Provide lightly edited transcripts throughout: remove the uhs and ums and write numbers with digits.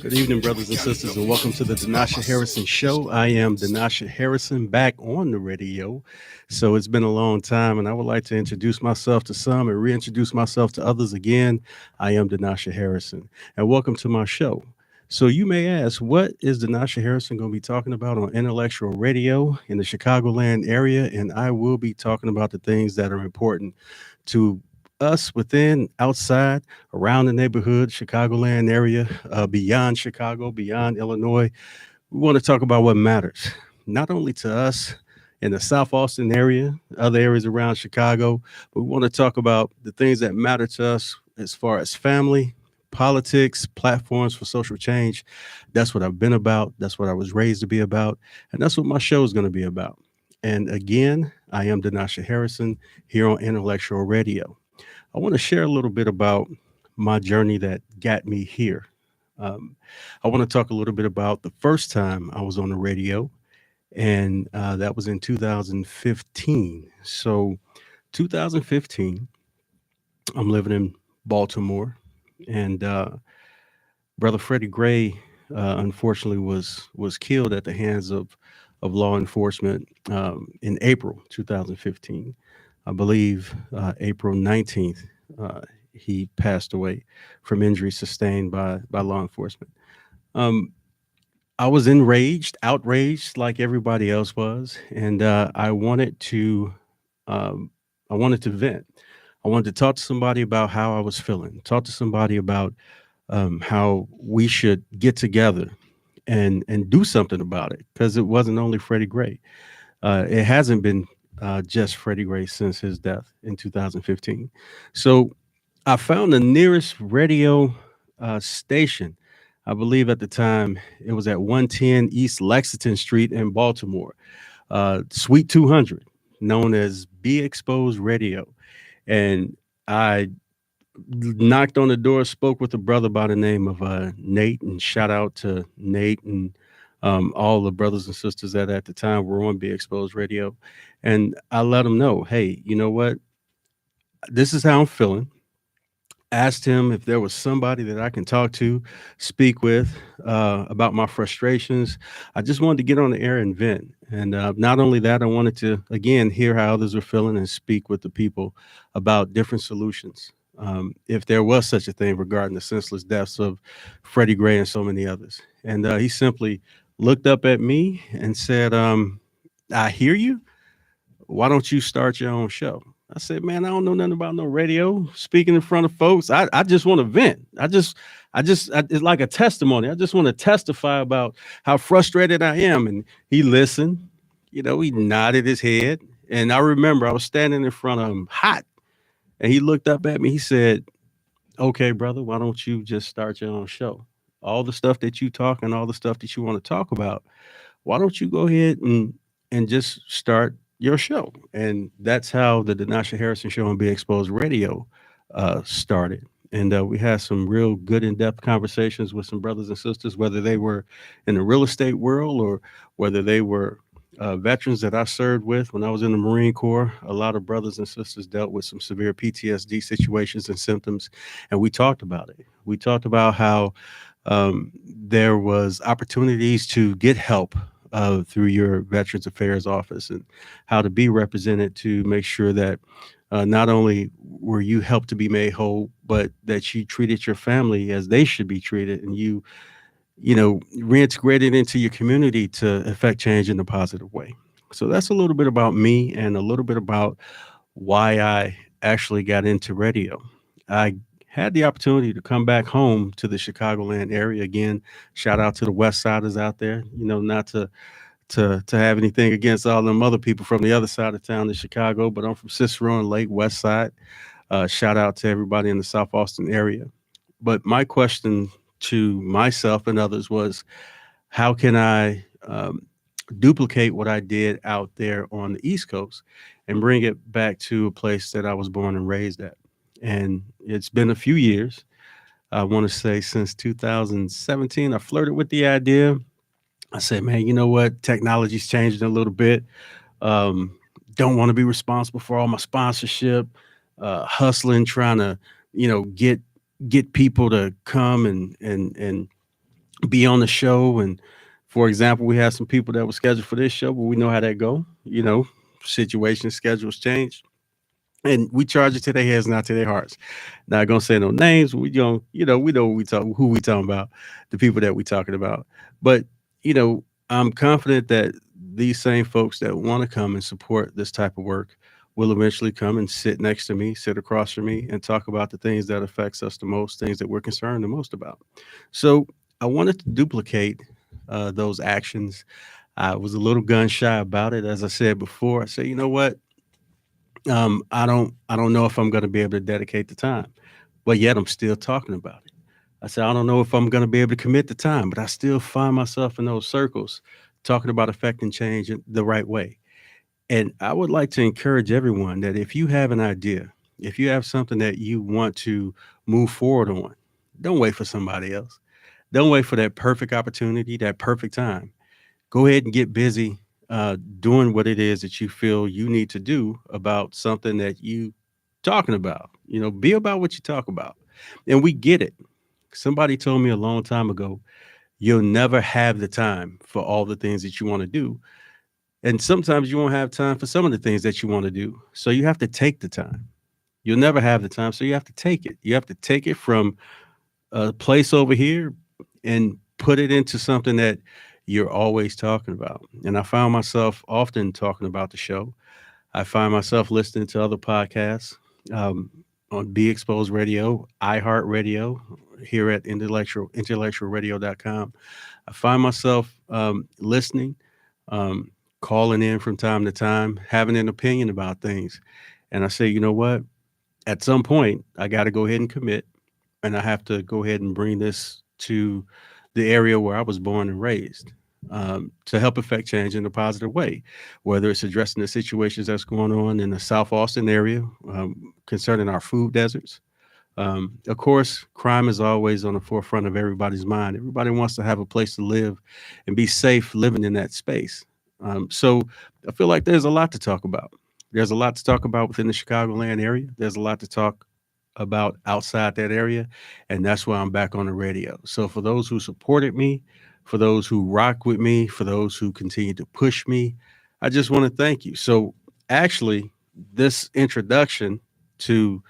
Good evening, brothers and sisters, and welcome to the Denasha Harrison Show. I am Denasha Harrison back on the radio. So it's been a long time, and I would like to introduce myself to some and reintroduce myself to others again. I am Denasha Harrison, and welcome to my show. So you may ask, what is Denasha Harrison going to be talking about on intellectual radio in the Chicagoland area? And I will be talking about the things that are important to us within, outside, around the neighborhood, Chicagoland area, beyond Chicago, beyond Illinois. We want to talk about what matters, not only to us in the South Austin area, other areas around Chicago, but we want to talk about the things that matter to us as far as family, politics, platforms for social change. That's what I've been about. That's what I was raised to be about. And that's what my show is going to be about. And again, I am Denasha Harrison here on Intellectual Radio. I want to share a little bit about my journey that got me here. Um, I want to talk a little bit about the first time I was on the radio, and that was in 2015. So, 2015, I'm living in Baltimore, and Brother Freddie Gray, unfortunately, was killed at the hands of law enforcement in April 2015. I believe April 19th, he passed away from injuries sustained by law enforcement. Um, I was enraged, outraged, like everybody else was, and um, I wanted to vent. I wanted to talk to somebody about how I was feeling. Talk to somebody about how we should get together and do something about it, because it wasn't only Freddie Gray. It hasn't been just Freddie Gray since his death in 2015. So I found the nearest radio station. I believe at the time it was at 110 East Lexington Street in Baltimore, Suite 200, known as Be Exposed Radio. And I knocked on the door, spoke with a brother by the name of Nate, and shout out to Nate and all the brothers and sisters that at the time were on Be Exposed Radio. And I let them know, hey, you know what? This is how I'm feeling. Asked him if there was somebody that I can talk to, speak with about my frustrations. I just wanted to get on the air and vent. And not only that, I wanted to, again, hear how others are feeling and speak with the people about different solutions. If there was such a thing regarding the senseless deaths of Freddie Gray and so many others. And he simply looked up at me and said, I hear you. Why don't you start your own show? I said, man, I don't know nothing about no radio, speaking in front of folks. I just want to vent. It's like a testimony. I just want to testify about how frustrated I am. And he listened, he nodded his head. And I remember I was standing in front of him hot. And he looked up at me. He said, okay, brother, why don't you just start your own show? All the stuff that you talk and all the stuff that you want to talk about, why don't you go ahead and just start your show? And that's how the Denasha Harrison Show on Be Exposed Radio started. And we had some real good in-depth conversations with some brothers and sisters, whether they were in the real estate world or whether they were veterans that I served with when I was in the Marine Corps. A lot of brothers and sisters dealt with some severe PTSD situations and symptoms, and we talked about it. We talked about how there was opportunities to get help through your Veterans Affairs office, and how to be represented to make sure that not only were you helped to be made whole, but that you treated your family as they should be treated, and you reintegrated into your community to affect change in a positive way. So that's a little bit about me and a little bit about why I actually got into radio. I had the opportunity to come back home to the Chicagoland area again. Shout out to the West Siders out there. Not to have anything against all them other people from the other side of town in Chicago, but I'm from Cicero and Lake West Side. Shout out to everybody in the South Austin area. But my question to myself and others was, how can I duplicate what I did out there on the East Coast and bring it back to a place that I was born and raised at? And it's been a few years. I want to say since 2017, I flirted with the idea. I said, man, you know what? Technology's changed a little bit. Don't want to be responsible for all my sponsorship, hustling, trying to, get people to come and be on the show. And for example, we have some people that were scheduled for this show, but we know how that go. Situations, schedules change, and we charge it to their heads, not to their hearts. Not gonna say no names. We don't, we know who we talking about, the people that we talking about. But I'm confident that these same folks that want to come and support this type of work will eventually come and sit next to me, sit across from me, and talk about the things that affects us the most, things that we're concerned the most about. So I wanted to duplicate those actions. I was a little gun shy about it, as I said before. I said, you know what? I don't know if I'm going to be able to dedicate the time, but yet I'm still talking about it. I said I don't know if I'm going to be able to commit the time, but I still find myself in those circles talking about affecting change in the right way. And I would like to encourage everyone that if you have an idea, if you have something that you want to move forward on, don't wait for somebody else. Don't wait for that perfect opportunity, that perfect time. Go ahead and get busy doing what it is that you feel you need to do about something that you talking about. Be about what you talk about. And we get it. Somebody told me a long time ago, you'll never have the time for all the things that you want to do. And sometimes you won't have time for some of the things that you want to do. So you have to take the time. You'll never have the time. So you have to take it. You have to take it from a place over here and put it into something that you're always talking about. And I found myself often talking about the show. I find myself listening to other podcasts um, on Be Exposed Radio, iHeart Radio, here at intellectualradio.com. I find myself listening, um, calling in from time to time, having an opinion about things. And I say, you know what? At some point, I got to go ahead and commit, and I have to go ahead and bring this to the area where I was born and raised, to help affect change in a positive way, whether it's addressing the situations that's going on in the South Austin area concerning our food deserts. Of course, crime is always on the forefront of everybody's mind. Everybody wants to have a place to live and be safe living in that space. So I feel like there's a lot to talk about. There's a lot to talk about within the Chicagoland area. There's a lot to talk about outside that area. And that's why I'm back on the radio. So for those who supported me, for those who rock with me, for those who continue to push me, I just want to thank you. So actually, this introduction to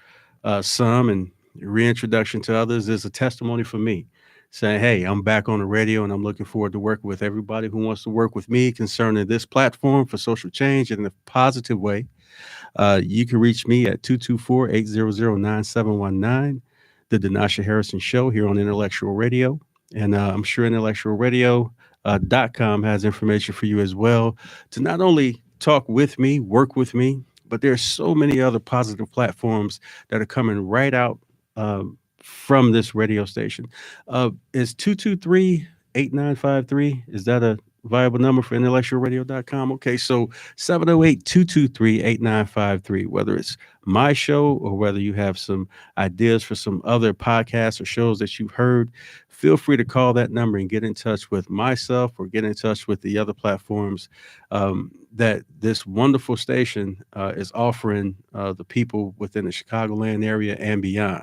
some and reintroduction to others is a testimony for me saying, hey, I'm back on the radio and I'm looking forward to working with everybody who wants to work with me concerning this platform for social change in a positive way. You can reach me at 224-800-9719, the Denasha Harrison Show here on Intellectual Radio. And I'm sure intellectualradio.com has information for you as well to not only talk with me, work with me, but there's so many other positive platforms that are coming right out from this radio station. Is 223-8953? Is that a viable number for intellectualradio.com? Okay, so 708-223-8953. Whether it's my show or whether you have some ideas for some other podcasts or shows that you've heard, feel free to call that number and get in touch with myself or get in touch with the other platforms that this wonderful station is offering the people within the Chicagoland area and beyond.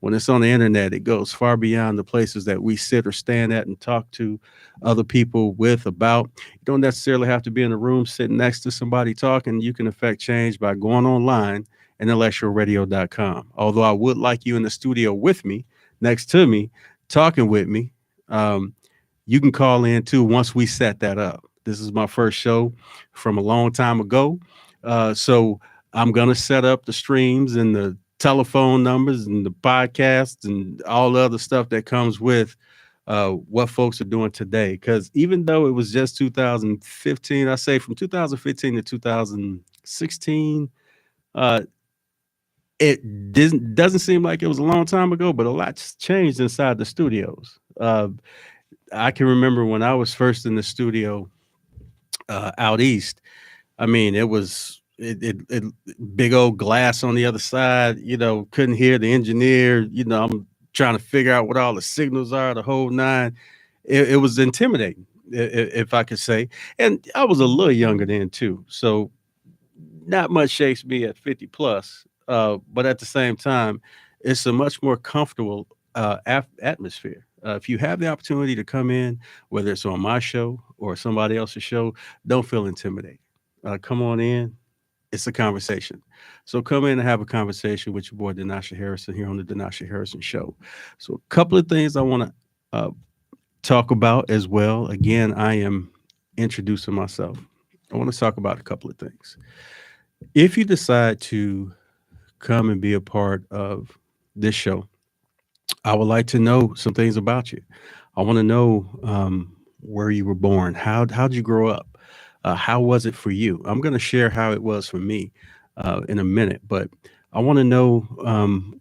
When it's on the internet, it goes far beyond the places that we sit or stand at and talk to other people with about. You don't necessarily have to be in a room sitting next to somebody talking. You can affect change by going online, intellectualradio.com. Although I would like you in the studio with me, next to me, talking with me. Um, you can call in too once we set that up. This is my first show from a long time ago. So I'm going to set up the streams and the telephone numbers and the podcasts and all the other stuff that comes with what folks are doing today. Because even though it was just 2015, I say from 2015 to 2016, uh, it doesn't seem like it was a long time ago, but a lot's changed inside the studios. I can remember when I was first in the studio out east. I mean, it big old glass on the other side. Couldn't hear the engineer. I'm trying to figure out what all the signals are, the whole nine. It was intimidating, if I could say. And I was a little younger then too, so not much shakes me at 50 plus. But at the same time, it's a much more comfortable atmosphere. If you have the opportunity to come in, whether it's on my show or somebody else's show, don't feel intimidated. Come on in. It's a conversation. So come in and have a conversation with your boy Denasha Harrison here on the Denasha Harrison Show. So a couple of things I want to talk about as well. Again, I am introducing myself. I want to talk about a couple of things. If you decide to come and be a part of this show, I would like to know some things about you. I want to know where you were born. How'd you grow up? How was it for you? I'm going to share how it was for me in a minute, but I want to know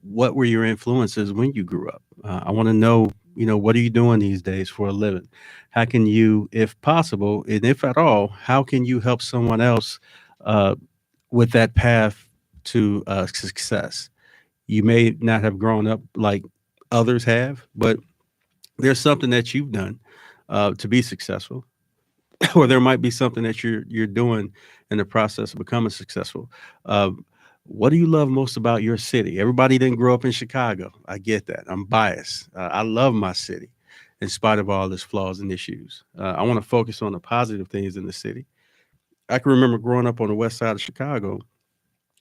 what were your influences when you grew up. I want to know, what are you doing these days for a living? How can you, if possible, and if at all, how can you help someone else uh, with that path to success? You may not have grown up like others have, but there's something that you've done to be successful, or there might be something that you're doing in the process of becoming successful. Um, what do you love most about your city? Everybody didn't grow up in Chicago. I get that. I'm biased. I love my city, in spite of all its flaws and issues. I want to focus on the positive things in the city. I can remember growing up on the west side of Chicago,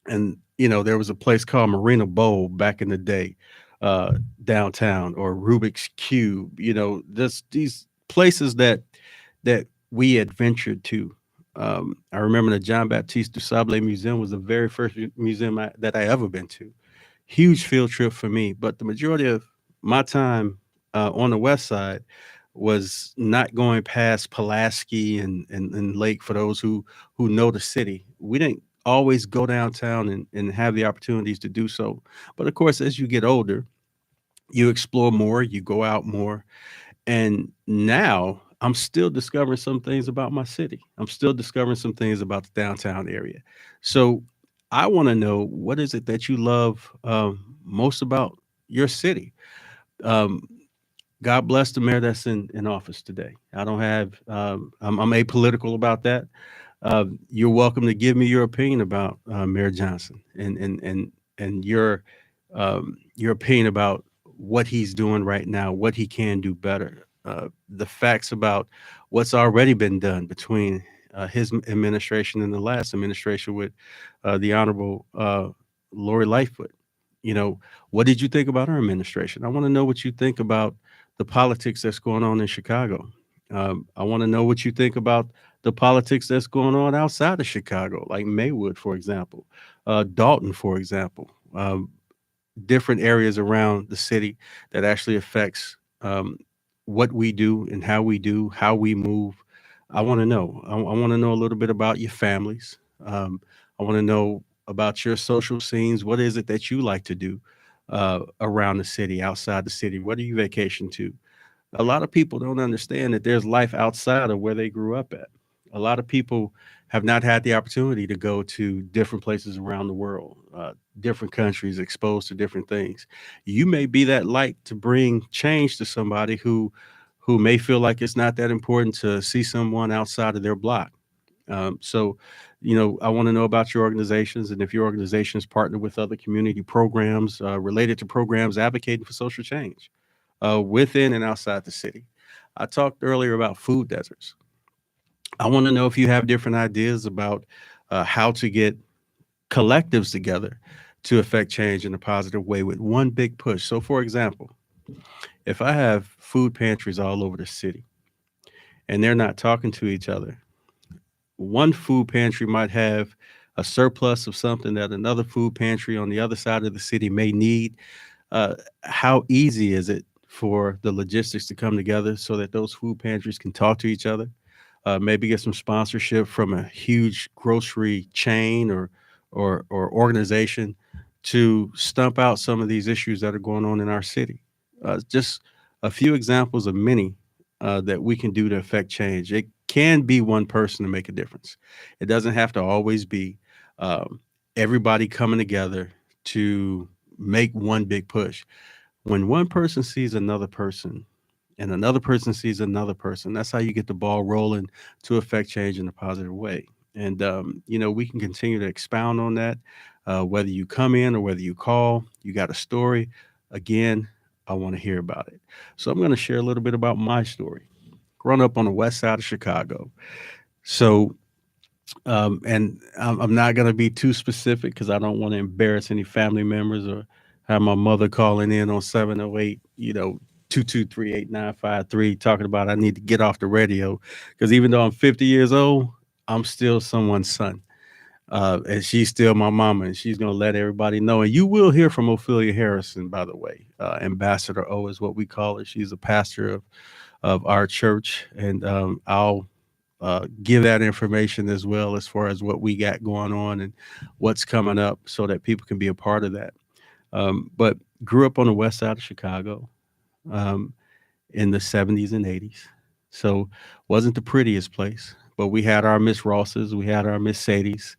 and there was a place called Marina Bowl back in the day, uh downtown, or Rubik's Cube. This these places that we adventured to. I remember the John Baptiste du Sable Museum was the very first museum that I ever been to. Huge field trip for me, but the majority of my time on the west side was not going past Pulaski and Lake. For those who know the city, we didn't always go downtown and have the opportunities to do so. But of course, as you get older, you explore more, you go out more, and now I'm still discovering some things about my city. I'm still discovering some things about the downtown area. So I want to know, what is it that you love most about your city? Um, God bless the mayor that's in office today. I don't have, I'm apolitical about that. You're welcome to give me your opinion about Mayor Johnson and your opinion about what he's doing right now, what he can do better, the facts about what's already been done between his administration and the last administration with the Honorable Lori Lightfoot. What did you think about her administration? I want to know what you think about the politics that's going on in Chicago. I want to know what you think about the politics that's going on outside of Chicago, like Maywood, for example, Dalton, for example, different areas around the city that actually affects what we do and how we move. I want to know. I want to know a little bit about your families. I want to know about your social scenes. What is it that you like to do around the city, outside the city? What do you vacation to? A lot of people don't understand that there's life outside of where they grew up at. A lot of people have not had the opportunity to go to different places around the world, different countries, exposed to different things. You may be that light to bring change to somebody who may feel like it's not that important to see someone outside of their block. So, I want to know about your organizations, and if your organizations partner with other community programs related to programs advocating for social change within and outside the city. I talked earlier about food deserts. I want to know if you have different ideas about how to get collectives together to affect change in a positive way with one big push. So, for example, if I have food pantries all over the city and they're not talking to each other, one food pantry might have a surplus of something that another food pantry on the other side of the city may need. How easy is it for the logistics to come together so that those food pantries can talk to each other? Maybe get some sponsorship from a huge grocery chain or organization to stump out some of these issues that are going on in our city. Just a few examples of many that we can do to affect change. It can be one person to make a difference. It doesn't have to always be um, everybody coming together to make one big push. When one person sees another person and another person sees another person, that's how you get the ball rolling to affect change in a positive way. And, we can continue to expound on that, whether you come in or whether you call, you got a story. Again, I want to hear about it. So I'm going to share a little bit about my story. Growing up on the west side of Chicago. So, and I'm not going to be too specific because I don't want to embarrass any family members or have my mother calling in on 708, 2238953 talking about I need to get off the radio. Because even though I'm 50 years old, I'm still someone's son. And she's still my mama, and she's going to let everybody know. And you will hear from Ophelia Harrison, by the way. Ambassador O is what we call her. She's a pastor of our church, and I'll give that information as well as far as what we got going on and what's coming up so that people can be a part of that. But grew up on the west side of Chicago um, in the 70s and 80s. So wasn't the prettiest place, but we had our Miss Rosses, we had our Miss Sadies,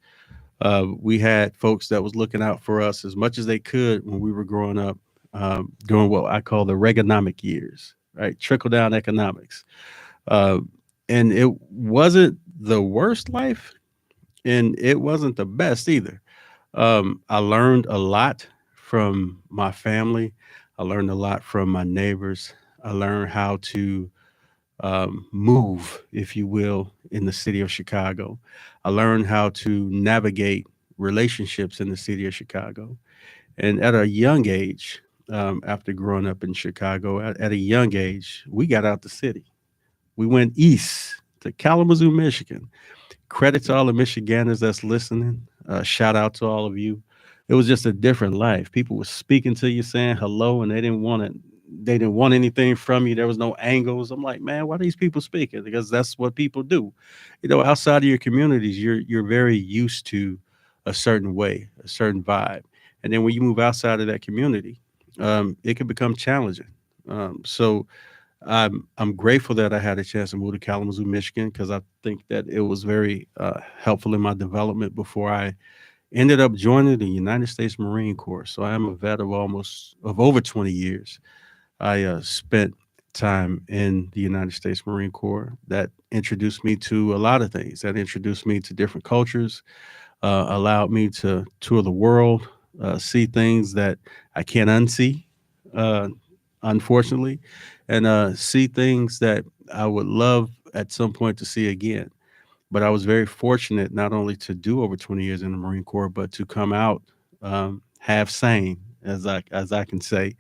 we had folks that was looking out for us as much as they could when we were growing up, during what I call the Reaganomic years, right? Trickle down economics. Uh, and it wasn't the worst life, and it wasn't the best either. I learned a lot from my family. I learned a lot from my neighbors. I learned how to move, if you will, in the city of Chicago. I learned how to navigate relationships in the city of Chicago. And at a young age, after growing up in Chicago, at a young age, we got out the city. We went east to Kalamazoo, Michigan. Credit to all the Michiganders that's listening. Shout out to all of you. It was just a different life. People were speaking to you, saying hello, and they didn't want it. They didn't want anything from you. There was no angles. I'm like, man, why are these people speaking? Because that's what people do. Outside of your communities, you're very used to a certain way, a certain vibe, and then when you move outside of that community, it can become challenging. So I'm grateful that I had a chance to move to Kalamazoo, Michigan, because I think that it was very helpful in my development before I ended up joining the United States Marine Corps. So I am a vet of over 20 years. I spent time in the United States Marine Corps. That introduced me to a lot of things. That introduced me to different cultures, allowed me to tour the world, see things that I can't unsee, uh, unfortunately, and see things that I would love at some point to see again. But I was very fortunate not only to do over 20 years in the Marine Corps, but to come out half sane, as I can say.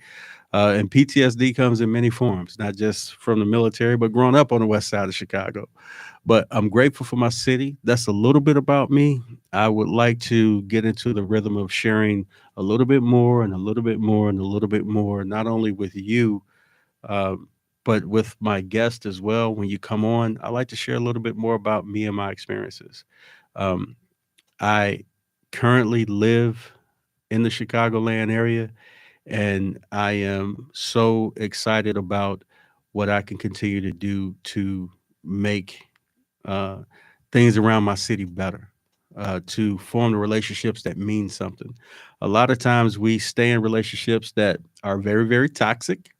And PTSD comes in many forms, not just from the military, but growing up on the west side of Chicago. But I'm grateful for my city. That's a little bit about me. I would like to get into the rhythm of sharing a little bit more and a little bit more and a little bit more, not only with you, um, but with my guest as well. When you come on, I like to share a little bit more about me and my experiences. Um, I currently live in the Chicagoland area, and I am so excited about what I can continue to do to make uh, things around my city better, to form the relationships that mean something. A lot of times we stay in relationships that are very, very toxic.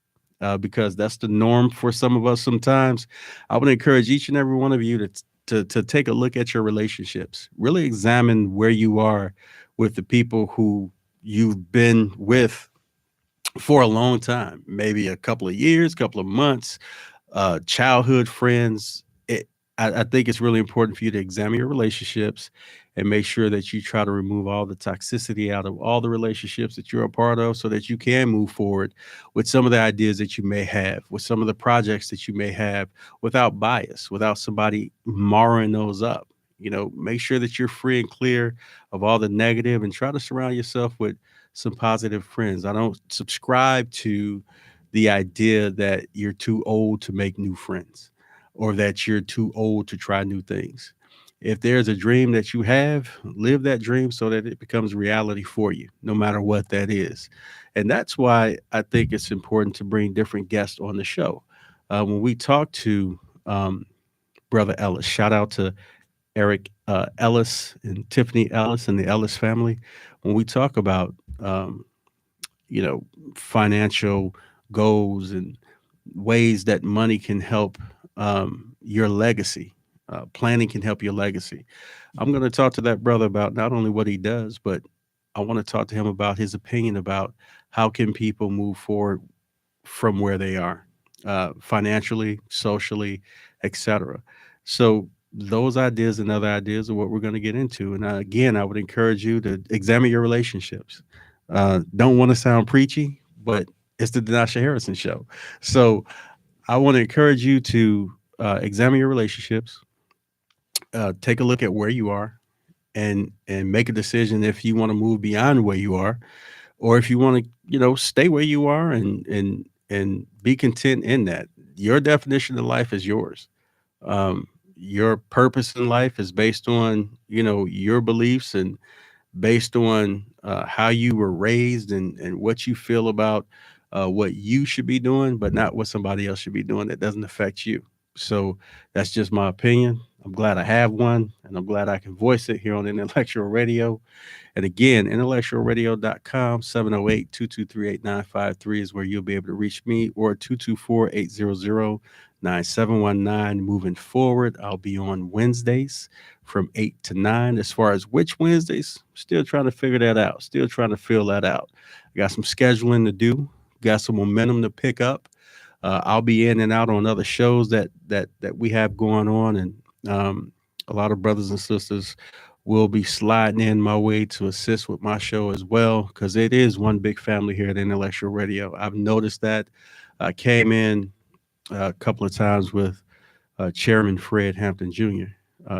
Because that's the norm for some of us sometimes. I would encourage each and every one of you to take a look at your relationships. Really examine where you are with the people who you've been with for a long time, maybe a couple of years, couple of months, childhood friends. I think it's really important for you to examine your relationships and make sure that you try to remove all the toxicity out of all the relationships that you're a part of so that you can move forward with some of the ideas that you may have, with some of the projects that you may have without bias, without somebody marring those up. Make sure that you're free and clear of all the negative and try to surround yourself with some positive friends. I don't subscribe to the idea that you're too old to make new friends or that you're too old to try new things. If there's a dream that you have, live that dream so that it becomes reality for you, no matter what that is. And that's why I think it's important to bring different guests on the show. When we talk to Brother Ellis, shout out to Eric Ellis and Tiffany Ellis and the Ellis family. When we talk about um, you know, financial goals and ways that money can help your legacy. Planning can help your legacy. I'm going to talk to that brother about not only what he does, but I want to talk to him about his opinion about how can people move forward from where they are, financially, socially, etc. So those ideas and other ideas are what we're going to get into. And again, I would encourage you to examine your relationships. Don't want to sound preachy, but it's the Denasha Harrison show. So I want to encourage you to examine your relationships, take a look at where you are, and make a decision if you want to move beyond where you are, or if you want to, stay where you are and be content in that. Your definition of life is yours. Your purpose in life is based on your beliefs and based on how you were raised and what you feel about what you should be doing, but not what somebody else should be doing that doesn't affect you. So that's just my opinion. I'm glad I have one, and I'm glad I can voice it here on Intellectual Radio. And again, intellectualradio.com, 708-223-8953 is where you'll be able to reach me, or 224-800-9719. Moving forward, I'll be on Wednesdays from 8 to 9. As far as which Wednesdays, still trying to figure that out. Still trying to fill that out. I got some scheduling to do, got some momentum to pick up. I'll be in and out on other shows that we have going on, and a lot of brothers and sisters will be sliding in my way to assist with my show as well, because it is one big family here at Intellectual Radio. I've noticed that. I came in a couple of times with Chairman Fred Hampton Jr.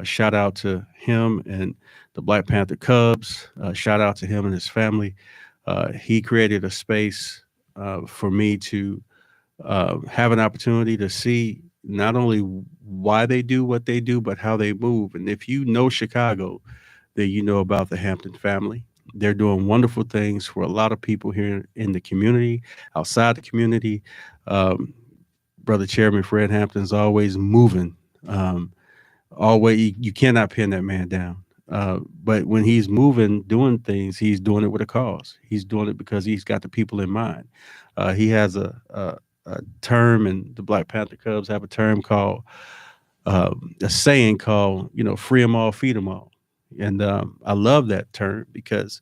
Shout out to him and the Black Panther Cubs. Shout out to him and his family. He created a space for me to have an opportunity to see not only why they do what they do, but how they move. And if you know Chicago, then you know about the Hampton family. They're doing wonderful things for a lot of people here in the community, outside the community. Um, Brother Chairman Fred Hampton's always moving. Always, you cannot pin that man down. But when he's moving, doing things, he's doing it with a cause. He's doing it because he's got the people in mind. He has a term, and the Black Panther Cubs have a term called a saying called, free them all, feed them all. And I love that term because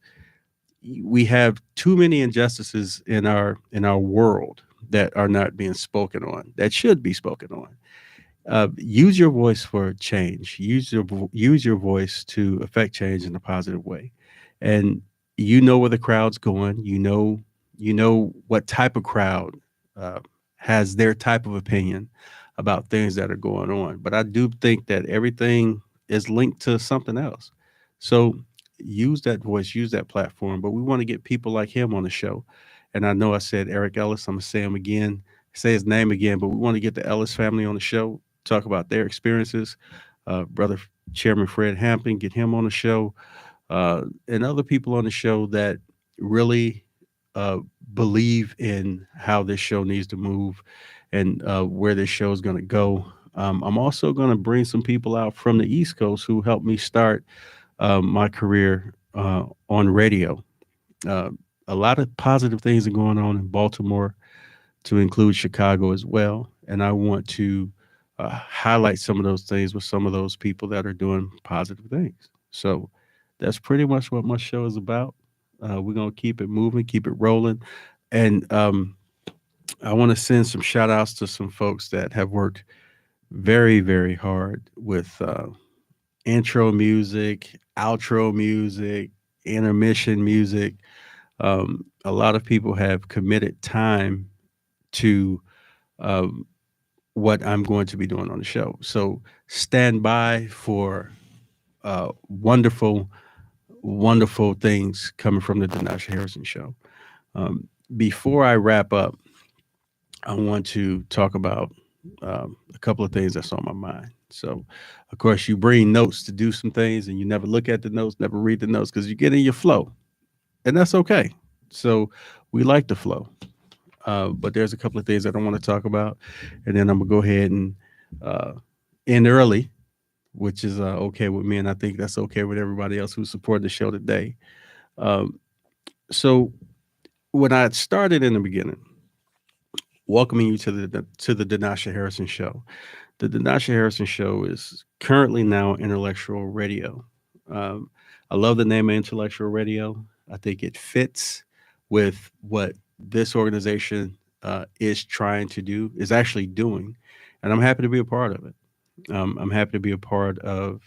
we have too many injustices in our world that are not being spoken on, that should be spoken on. Use your voice for change. Use your voice to affect change in a positive way, and you know where the crowd's going. You know what type of crowd uh, has their type of opinion about things that are going on. But I do think that everything is linked to something else. So use that voice, use that platform. But we want to get people like him on the show. And I know I said Eric Ellis. I'm gonna say him again, say his name again. But we want to get the Ellis family on the show, talk about their experiences. Brother Chairman Fred Hampton, get him on the show, and other people on the show that really uh, believe in how this show needs to move and where this show is going to go. I'm also going to bring some people out from the East Coast who helped me start my career on radio. Uh, a lot of positive things are going on in Baltimore, to include Chicago as well. And I want to highlight some of those things with some of those people that are doing positive things. So that's pretty much what my show is about. We're going to keep it moving, keep it rolling. And I want to send some shout outs to some folks that have worked very, very hard with intro music, outro music, intermission music. A lot of people have committed time to um, what I'm going to be doing on the show. So stand by for wonderful, wonderful things coming from the Denasha Harrison show. Before I wrap up, I want to talk about a couple of things that's on my mind. So, of course, you bring notes to do some things, and you never look at the notes, never read the notes because you get in your flow, and that's okay. So, we like the flow, but there's a couple of things that I want to talk about, and then I'm gonna go ahead and uh, end early, which is okay with me, and I think that's okay with everybody else who supported the show today. Um, so, when I started in the beginning, welcoming you to the Denasha Harrison show. The Denasha Harrison show is currently now Intellectual Radio. Um, I love the name of Intellectual Radio. I think it fits with what this organization is trying to do, is actually doing, and I'm happy to be a part of it. I'm happy to be a part of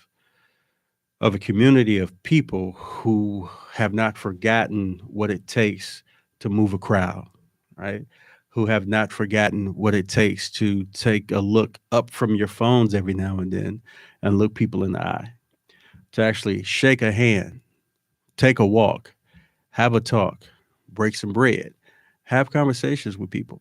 a community of people who have not forgotten what it takes to move a crowd, right? Who have not forgotten what it takes to take a look up from your phones every now and then and look people in the eye, to actually shake a hand, take a walk, have a talk, break some bread, have conversations with people,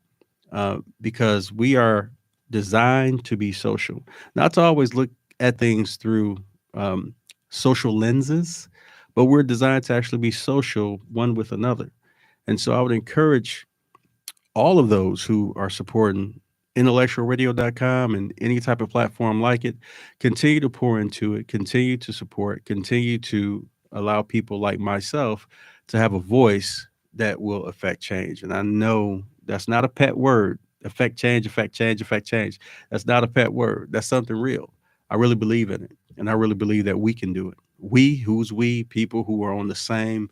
because we are designed to be social, not to always look at things through um, social lenses, but we're designed to actually be social one with another. And so I would encourage all of those who are supporting intellectualradio.com and any type of platform like it, continue to pour into it, continue to support, continue to allow people like myself to have a voice that will affect change. And I know that's not a pet word. Affect change, affect change, affect change. That's not a pet word. That's something real. I really believe in it. And I really believe that we can do it. We, who's we, people who are on the same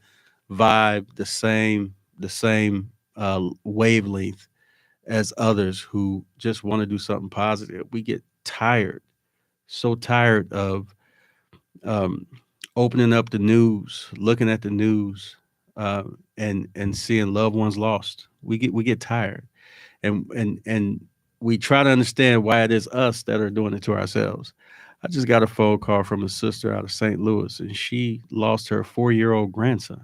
vibe, the same wavelength as others who just want to do something positive. We get tired, so tired of um, opening up the news, looking at the news, uh, and seeing loved ones lost. We get tired, and we try to understand why it is us that are doing it to ourselves. I just got a phone call from a sister out of St. Louis, and she lost her 4-year-old grandson.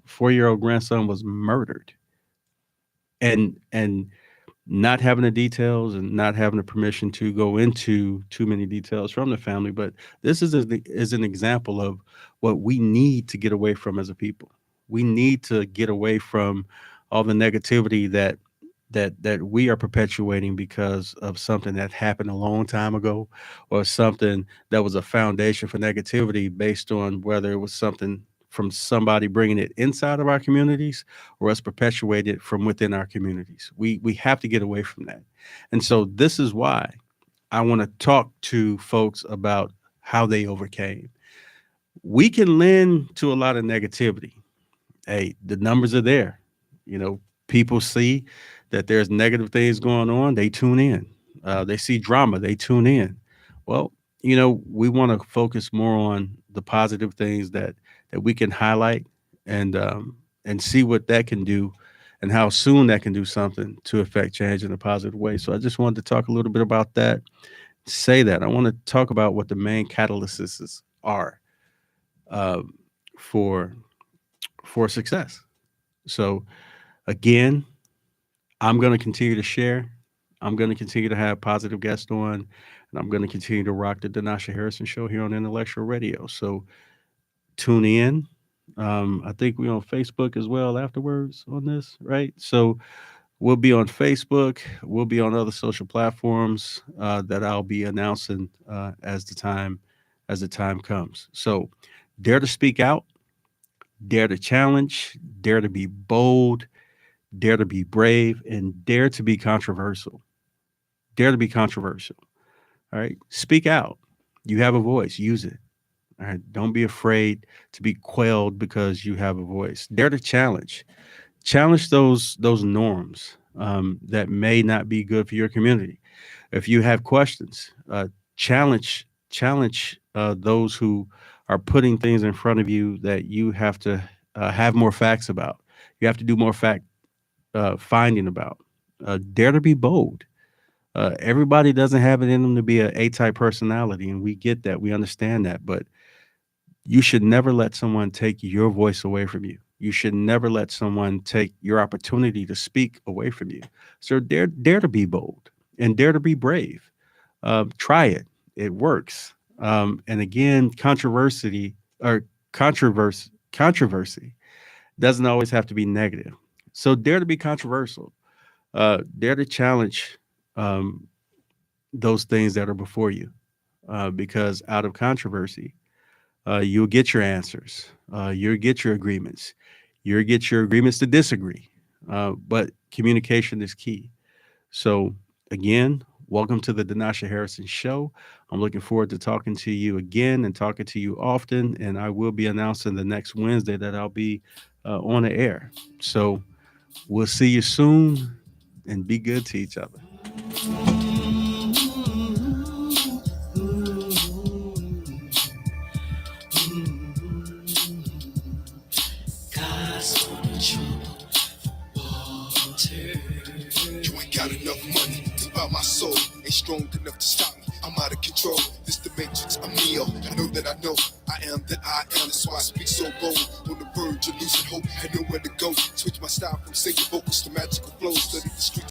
4-year-old grandson was murdered, and not having the details and not having the permission to go into too many details from the family. But this is an example of what we need to get away from as a people. We need to get away from all the negativity that we are perpetuating because of something that happened a long time ago, or something that was a foundation for negativity based on whether it was something from somebody bringing it inside of our communities or us perpetuate it from within our communities. We have to get away from that. And so this is why I want to talk to folks about how they overcame. We can lend to a lot of negativity. Hey, the numbers are there. You know, people see that there's negative things going on, they tune in. They see drama, they tune in. Well, we want to focus more on the positive things that we can highlight, and see what that can do, and how soon that can do something to affect change in a positive way. So I just wanted to talk a little bit about that. Say that I want to talk about what the main catalysts are, um, for success. So again, I'm going to continue to share. I'm going to continue to have positive guests on, and I'm going to continue to rock the Denasha Harrison Show here on Intellectual Radio. So tune in. I think we're on Facebook as well afterwards on this, right? So we'll be on Facebook. We'll be on other social platforms that I'll be announcing as the time comes. So dare to speak out, dare to challenge, dare to be bold, dare to be brave, and dare to be controversial. Dare to be controversial. All right. Speak out. You have a voice, use it. All right. Don't be afraid to be quelled because you have a voice. Dare to challenge. Challenge those norms that may not be good for your community. If you have questions, challenge those who are putting things in front of you that you have to have more facts about. You have to do more fact finding about. Dare to be bold. Everybody doesn't have it in them to be a A-type personality, and we get that. We understand that, but you should never let someone take your voice away from you. You should never let someone take your opportunity to speak away from you. So dare to be bold and dare to be brave. Try it. It works. And again, controversy doesn't always have to be negative. So dare to be controversial. Dare to challenge um, those things that are before you, because out of controversy, you'll get your answers, you'll get your agreements, you'll get your agreements to disagree. But communication is key. So, again, welcome to the Denasha Harrison Show. I'm looking forward to talking to you again and talking to you often. And I will be announcing the next Wednesday that I'll be on the air. So, we'll see you soon. and be good to each other. You ain't got enough money to buy my soul. Ain't strong enough to stop me. I'm out of control. This the matrix, I'm Neo. I know that I know. I am that I am. That's why I speak so bold. On the verge of losing hope. I know where to go. Switch my style from singing vocals to magical flows. Study the streets.